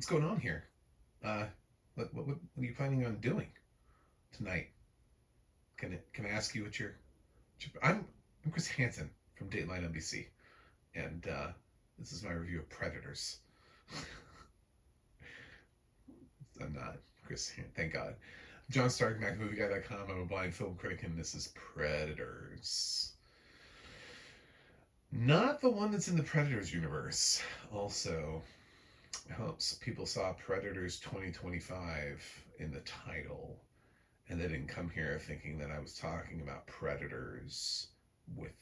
What's going on here? Uh, what are you planning on doing tonight? Can I ask you I'm Chris Hansen from Dateline NBC, and this is my review of Predators. I'm not Chris. Thank God. John Stark, MacMovieGuy.com. I'm a blind film critic, and this is Predators. Not the one that's in the Predators universe. Also, helps people saw Predators 2025 in the title, and they didn't come here thinking that I was talking about Predators with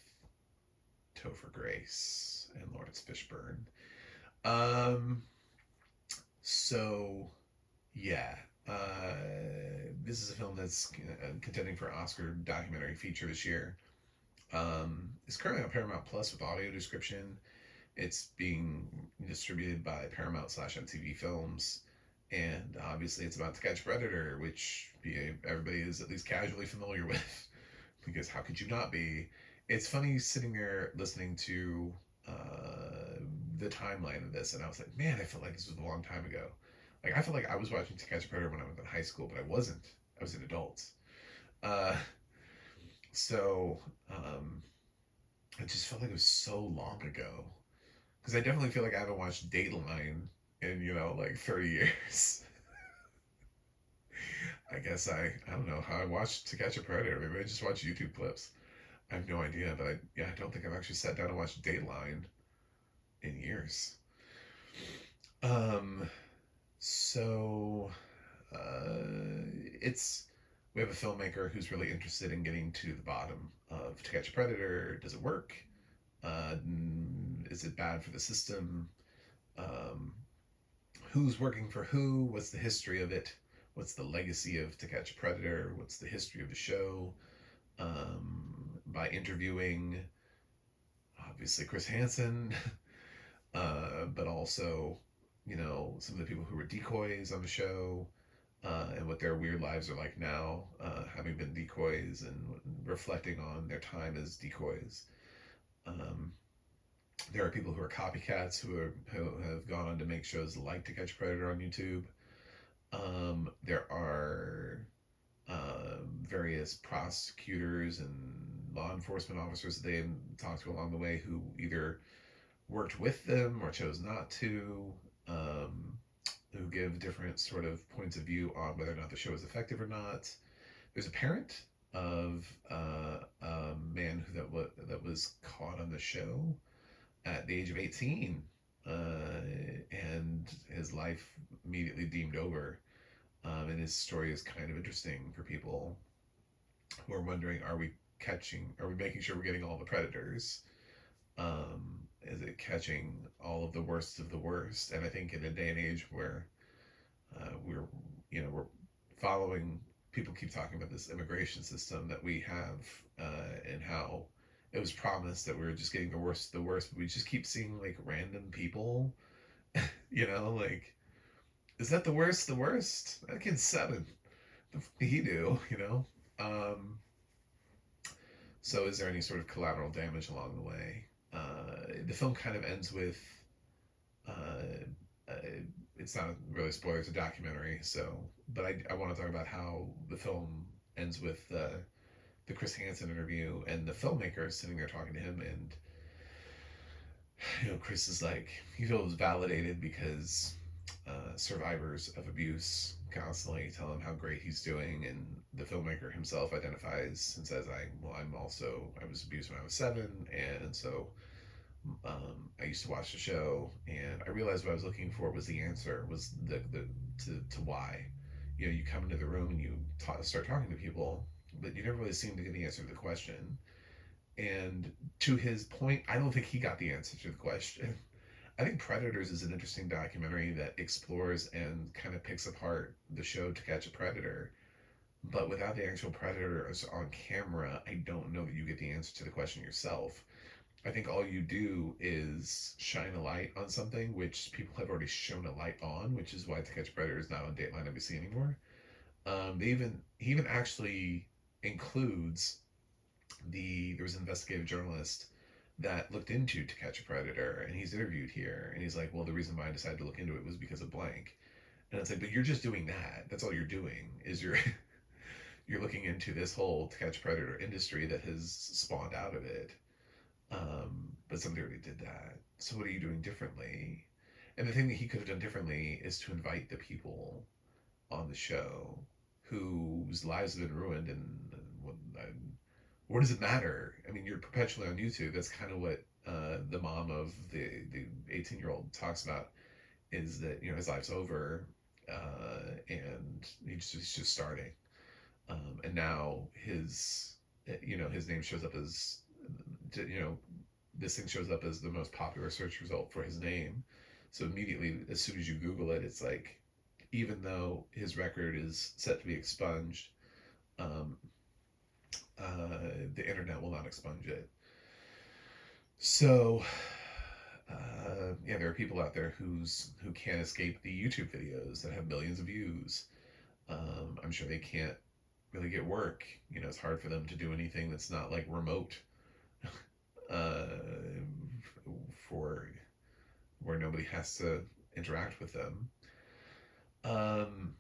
Topher Grace and Lawrence Fishburne. Um, so yeah, this is a film that's contending for Oscar documentary feature this year. It's currently on Paramount Plus with audio description. It's being distributed by Paramount slash MTV Films. And obviously, it's about To Catch a Predator, which everybody is at least casually familiar with. Because how could you not be? It's funny sitting there listening to the timeline of this, and I was like, man, I felt like this was a long time ago. Like, I felt like I was watching To Catch a Predator when I was in high school, but I wasn't. I was an adult. Uh, so, um, it just felt like it was so long ago. Because I definitely feel like I haven't watched Dateline in, like 30 years. I guess I don't know how I watched To Catch a Predator. Maybe I just watched YouTube clips. I have no idea, but I don't think I've actually sat down and watched Dateline in years. Um, so it's we have a filmmaker who's really interested in getting to the bottom of To Catch a Predator. Does it work? Is it bad for the system? Um, who's working for who? What's the history of it? What's the legacy of To Catch a Predator? What's the history of the show? By interviewing obviously Chris Hansen, but also, some of the people who were decoys on the show, and what their weird lives are like now, having been decoys and reflecting on their time as decoys. Um, there are people who are copycats who have gone on to make shows like To Catch a Predator on YouTube. There are various prosecutors and law enforcement officers that they talked to along the way who either worked with them or chose not to, um, who give different sort of points of view on whether or not the show is effective or not. There's a parent of a man that was caught on the show at the age of 18, and his life immediately deemed over. And his story is kind of interesting for people who are wondering: are we making sure we're getting all the predators? Is it catching all of the worst? And I think in a day and age where we're we're following, people keep talking about this immigration system that we have, and how it was promised that we were just getting the worst of the worst, but we just keep seeing like random people, like, is that the worst? The worst? That kid's 7. The f- did he do? Um, so is there any sort of collateral damage along the way? The film kind of ends with, uh, uh, it's not really a spoiler, it's a documentary. So, but I want to talk about how the film ends with the Chris Hansen interview, and the filmmaker is sitting there talking to him, and Chris is like, he feels validated because survivors of abuse constantly tell him how great he's doing, and the filmmaker himself identifies and says, I was abused when I was 7, and so I used to watch the show, and I realized what I was looking for was the answer, was the to why. You come into the room and you start talking to people, but you never really seem to get the answer to the question. And to his point, I don't think he got the answer to the question. I think Predators is an interesting documentary that explores and kind of picks apart the show To Catch a Predator. But without the actual predators on camera, I don't know that you get the answer to the question yourself. I think all you do is shine a light on something which people have already shown a light on, which is why To Catch a Predator is not on Dateline NBC anymore. He even actually includes there was an investigative journalist that looked into To Catch a Predator, and he's interviewed here, and he's like, well, the reason why I decided to look into it was because of blank. And it's like, but you're just doing that. That's all you're doing is you're you're looking into this whole To Catch a Predator industry that has spawned out of it. But somebody already did that. So what are you doing differently? And the thing that he could have done differently is to invite the people on the show whose lives have been ruined, and what does it matter? I mean, you're perpetually on YouTube. That's kind of what the mom of the 18-year-old talks about, is that, you know, his life's over, and he's just starting, and now his name shows up as, you know, this thing shows up as the most popular search result for his name. So immediately, as soon as you Google it, it's like, even though his record is set to be expunged, um, the internet will not expunge it. So, yeah, there are people out there who can't escape the YouTube videos that have millions of views. I'm sure they can't really get work. You know, it's hard for them to do anything that's not like remote, uh, for where nobody has to interact with them. Um,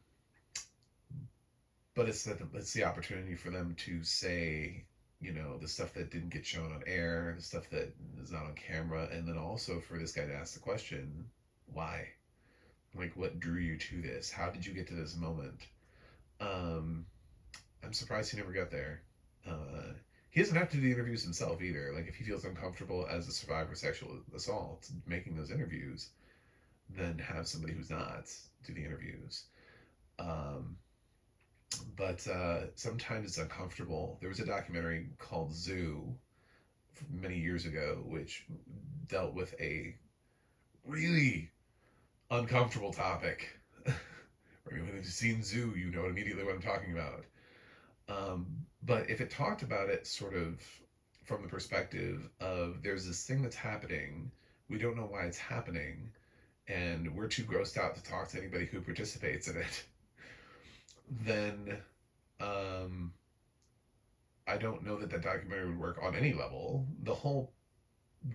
but it's the opportunity for them to say, you know, the stuff that didn't get shown on air, the stuff that is not on camera, and then also for this guy to ask the question, why? Like, what drew you to this? How did you get to this moment? Um, I'm surprised he never got there. Uh, he doesn't have to do the interviews himself either. Like, if he feels uncomfortable as a survivor of sexual assault making those interviews, then have somebody who's not do the interviews. Um, but sometimes it's uncomfortable. There was a documentary called Zoo many years ago, which dealt with a really uncomfortable topic. I mean, when you've seen Zoo, you know immediately what I'm talking about. But if it talked about it sort of from the perspective of, there's this thing that's happening, we don't know why it's happening, and we're too grossed out to talk to anybody who participates in it, then um, I don't know that that documentary would work on any level. The whole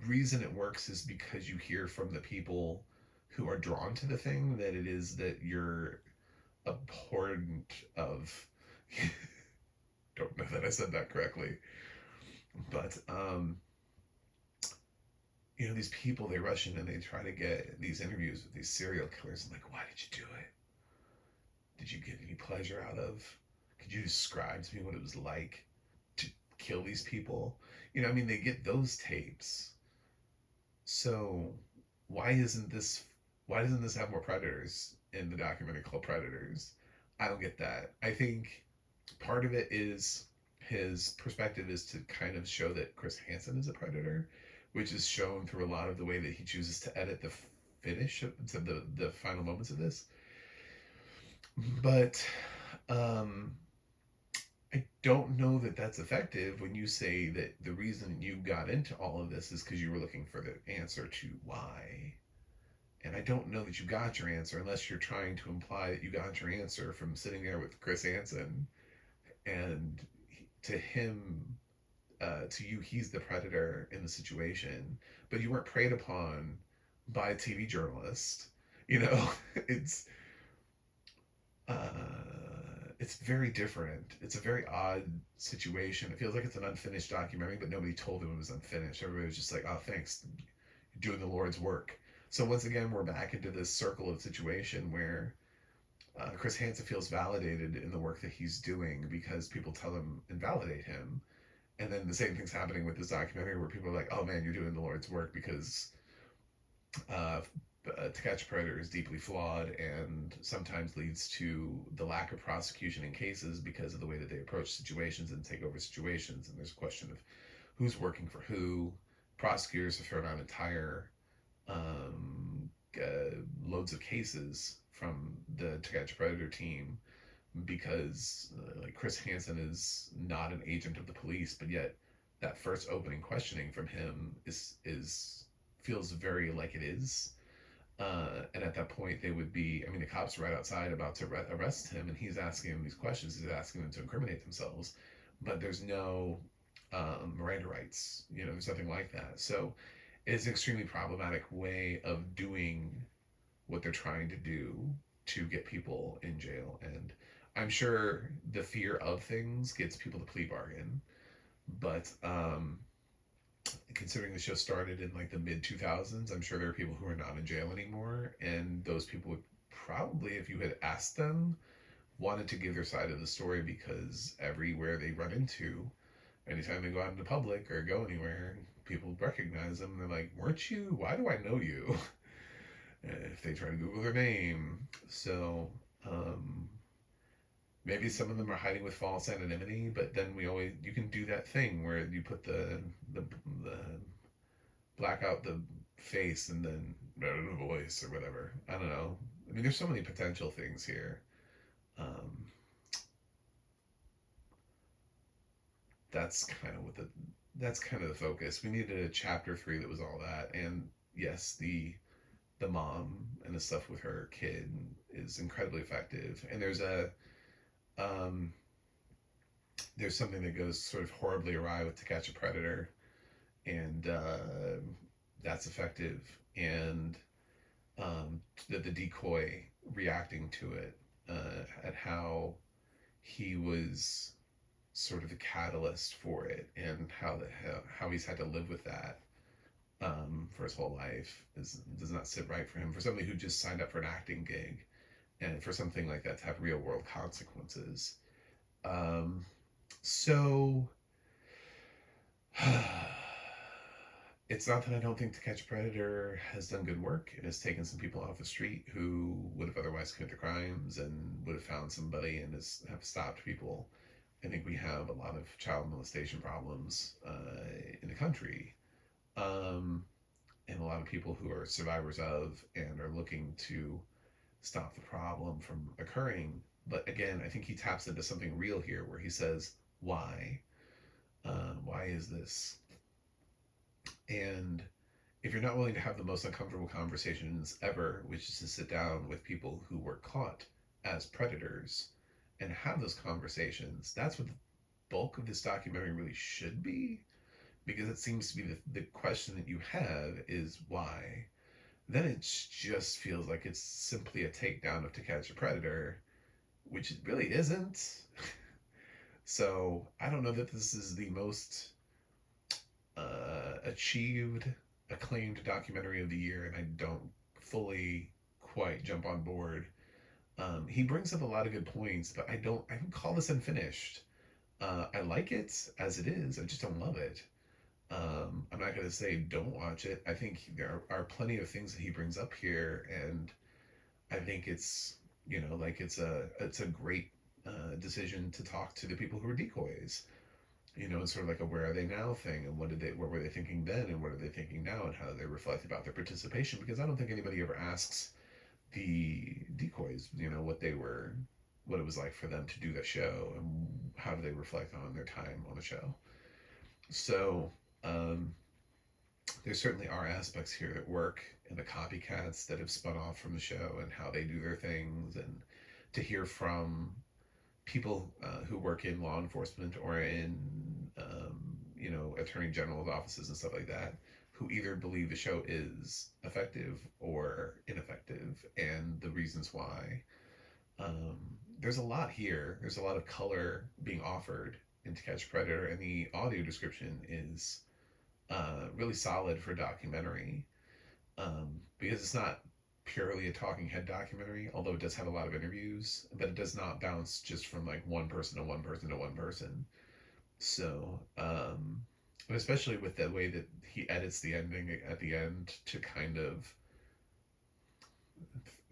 reason it works is because you hear from the people who are drawn to the thing that it is that you're abhorrent of. Don't know that I said that correctly, but you know, these people, they rush in and they try to get these interviews with these serial killers. I'm like, why did you do it? Did you get any pleasure out of? Could you describe to me what it was like to kill these people? You know, I mean, they get those tapes. So why isn't this? Why doesn't this have more predators in the documentary called Predators? I don't get that. I think part of it is his perspective is to kind of show that Chris Hansen is a predator, which is shown through a lot of the way that he chooses to edit the finish of the final moments of this. But um, I don't know that that's effective when you say that the reason you got into all of this is because you were looking for the answer to why. And I don't know that you got your answer unless you're trying to imply that you got your answer from sitting there with Chris Hansen, and to him, to you, he's the predator in the situation, but you weren't preyed upon by a TV journalist. You know, it's it's very different. It's a very odd situation. It feels like it's an unfinished documentary, but nobody told him it was unfinished. Everybody was just like, "Oh, thanks, you're doing the Lord's work." So once again, we're back into this circle of situation where Chris Hansen feels validated in the work that he's doing because people tell him and validate him. And then the same thing's happening with this documentary where people are like, "Oh man, you're doing the Lord's work," because uh, To Catch a Predator is deeply flawed and sometimes leads to the lack of prosecution in cases because of the way that they approach situations and take over situations. And there's a question of who's working for who. Prosecutors have thrown out entire loads of cases from the To Catch a Predator team because like Chris Hansen is not an agent of the police, but yet that first opening questioning from him is feels very like it is. And at that point, they would be. I mean, the cops are right outside about to arrest him, and he's asking him these questions. He's asking them to incriminate themselves, but there's no Miranda rights. There's nothing like that. So it's an extremely problematic way of doing what they're trying to do to get people in jail. And I'm sure the fear of things gets people to plea bargain. But considering the show started in like the mid 2000s, I'm sure there are people who are not in jail anymore. And those people would probably, if you had asked them, wanted to give their side of the story because everywhere they run into, anytime they go out into public or go anywhere, people recognize them. They're like, "Weren't you? Why do I know you?" If they try to Google their name. So um, maybe some of them are hiding with false anonymity, but then you can do that thing where you put the black out the face and then the voice or whatever. I don't know. I mean, there's so many potential things here. Um, that's kind of what the that's kind of the focus. We needed a chapter 3 that was all that, and yes, the mom and the stuff with her kid is incredibly effective. And um, there's something that goes sort of horribly awry with To Catch a Predator, and that's effective. And the decoy reacting to it, and how he was sort of the catalyst for it, and how he's had to live with that for his whole life does not sit right for him. For somebody who just signed up for an acting gig, and for something like that to have real world consequences. Um, so it's not that I don't think To Catch a Predator has done good work. It has taken some people off the street who would have otherwise committed crimes and would have found somebody and have stopped people. I think we have a lot of child molestation problems in the country, um, and a lot of people who are survivors of and are looking to stop the problem from occurring. But again, I think he taps into something real here where he says, why? Why is this? And if you're not willing to have the most uncomfortable conversations ever, which is to sit down with people who were caught as predators and have those conversations, that's what the bulk of this documentary really should be. Because it seems to be the question that you have is why. Then it just feels like it's simply a takedown of To Catch a Predator, which it really isn't. So I don't know that this is the most achieved, acclaimed documentary of the year, and I don't fully quite jump on board. He brings up a lot of good points, but I don't call this unfinished. I like it as it is. I just don't love it. I'm not going to say don't watch it. I think there are plenty of things that he brings up here, and I think it's a great decision to talk to the people who are decoys. It's sort of like a where are they now thing, and what were they thinking then, and what are they thinking now, and how do they reflect about their participation? Because I don't think anybody ever asks the decoys, what it was like for them to do that show, and how do they reflect on their time on the show. So um, there certainly are aspects here that work, and the copycats that have spun off from the show and how they do their things, and to hear from people who work in law enforcement or in attorney general's offices and stuff like that, who either believe the show is effective or ineffective, and the reasons why. um, there's a lot here. There's a lot of color being offered in To Catch a Predator, and the audio description is really solid for a documentary, because it's not purely a talking head documentary, although it does have a lot of interviews, but it does not bounce just from like one person to one person to one person. So, and especially with the way that he edits the ending at the end to kind of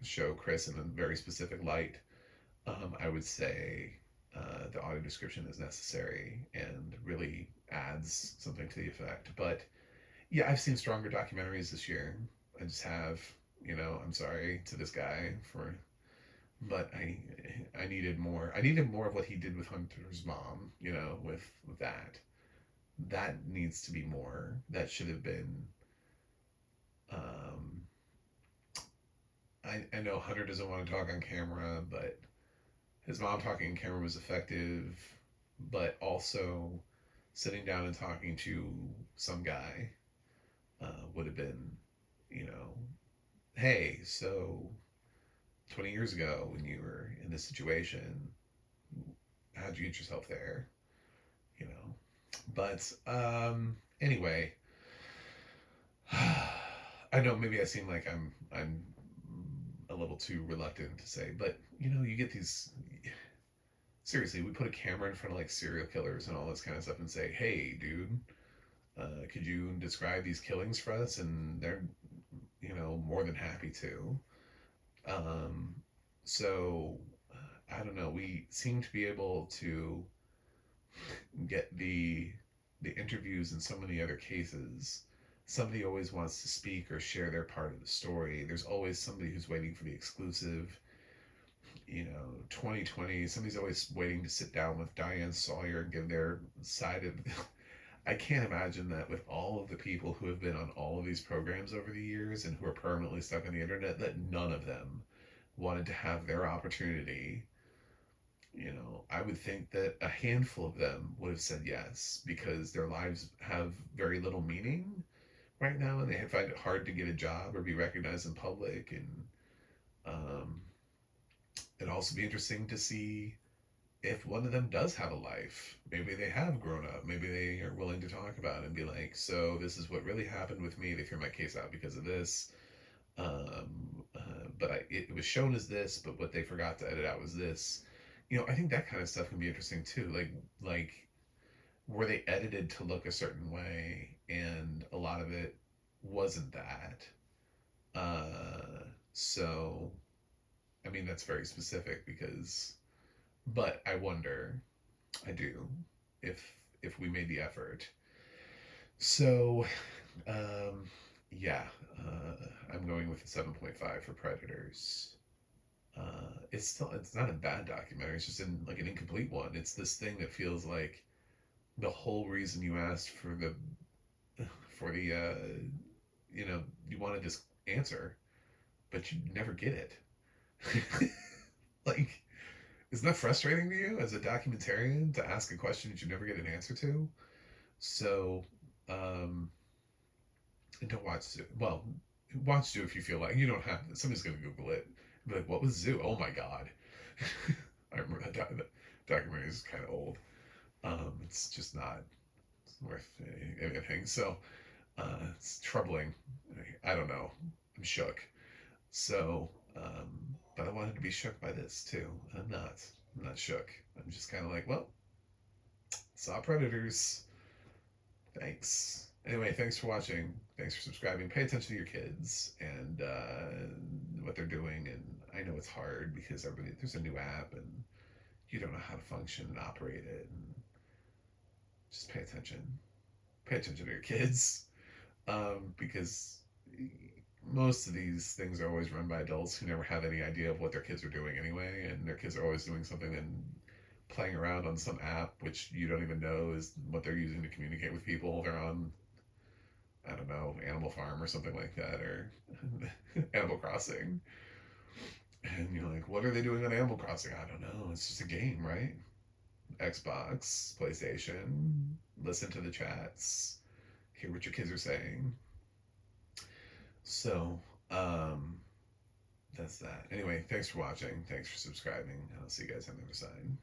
show Chris in a very specific light, I would say the audio description is necessary and really adds something to the effect. But yeah, I've seen stronger documentaries this year. I just have. I'm sorry to this guy for, but I needed more. I needed more of what he did with Hunter's mom. With that. That needs to be more. That should have been. Um, I know Hunter doesn't want to talk on camera, but his mom talking on camera was effective. But also, sitting down and talking to some guy would have been, you know, hey, so 20 years ago when you were in this situation, how'd you get yourself there? You know, but anyway, I know maybe I seem like I'm a little too reluctant to say, but you get these. Seriously, we put a camera in front of like serial killers and all this kind of stuff and say, "Hey, dude, could you describe these killings for us?" And they're more than happy to. Um, so I don't know. We seem to be able to get the interviews in so many other cases. Somebody always wants to speak or share their part of the story. There's always somebody who's waiting for the exclusive. 2020, somebody's always waiting to sit down with Diane Sawyer and give their side of. I can't imagine that with all of the people who have been on all of these programs over the years and who are permanently stuck on the internet, that none of them wanted to have their opportunity. I would think that a handful of them would have said yes because their lives have very little meaning right now, and they find it hard to get a job or be recognized in public. And um, it'd also be interesting to see if one of them does have a life. Maybe they have grown up. Maybe they are willing to talk about it and be like, so this is what really happened with me. They threw my case out because of this. But it was shown as this, but what they forgot to edit out was this. I think that kind of stuff can be interesting too. Like were they edited to look a certain way, and a lot of it wasn't that. So I mean that's very specific because, but I wonder, I do, if we made the effort. So um, yeah, I'm going with a 7.5 for Predators. It's not a bad documentary. It's just like an incomplete one. It's this thing that feels like the whole reason you asked for the for the you wanted this answer, but you never get it. Like, isn't that frustrating to you as a documentarian to ask a question that you never get an answer to? So, um, and don't watch Zoo. Well, watch Zoo if you feel like you don't have. Somebody's gonna Google it. Be like, what was Zoo? Oh my god. I remember that documentary is kind of old. It's just not worth anything. So it's troubling. I don't know. I'm shook. So, but I wanted to be shook by this too. I'm not. I'm not shook. I'm just kind of like, well, saw Predators. Thanks. Anyway, thanks for watching. Thanks for subscribing. Pay attention to your kids and what they're doing. And I know it's hard because there's a new app and you don't know how to function and operate it. And just pay attention. Pay attention to your kids, because most of these things are always run by adults who never have any idea of what their kids are doing anyway, and their kids are always doing something and playing around on some app which you don't even know is what they're using to communicate with people. They're on, I don't know, Animal Farm or something like that, or Animal Crossing. And you're like, what are they doing on Animal Crossing? I don't know. It's just a game, right? Xbox, PlayStation, listen to the chats, hear what your kids are saying. So, um, that's that. Anyway, thanks for watching. Thanks for subscribing. I'll see you guys on the other side.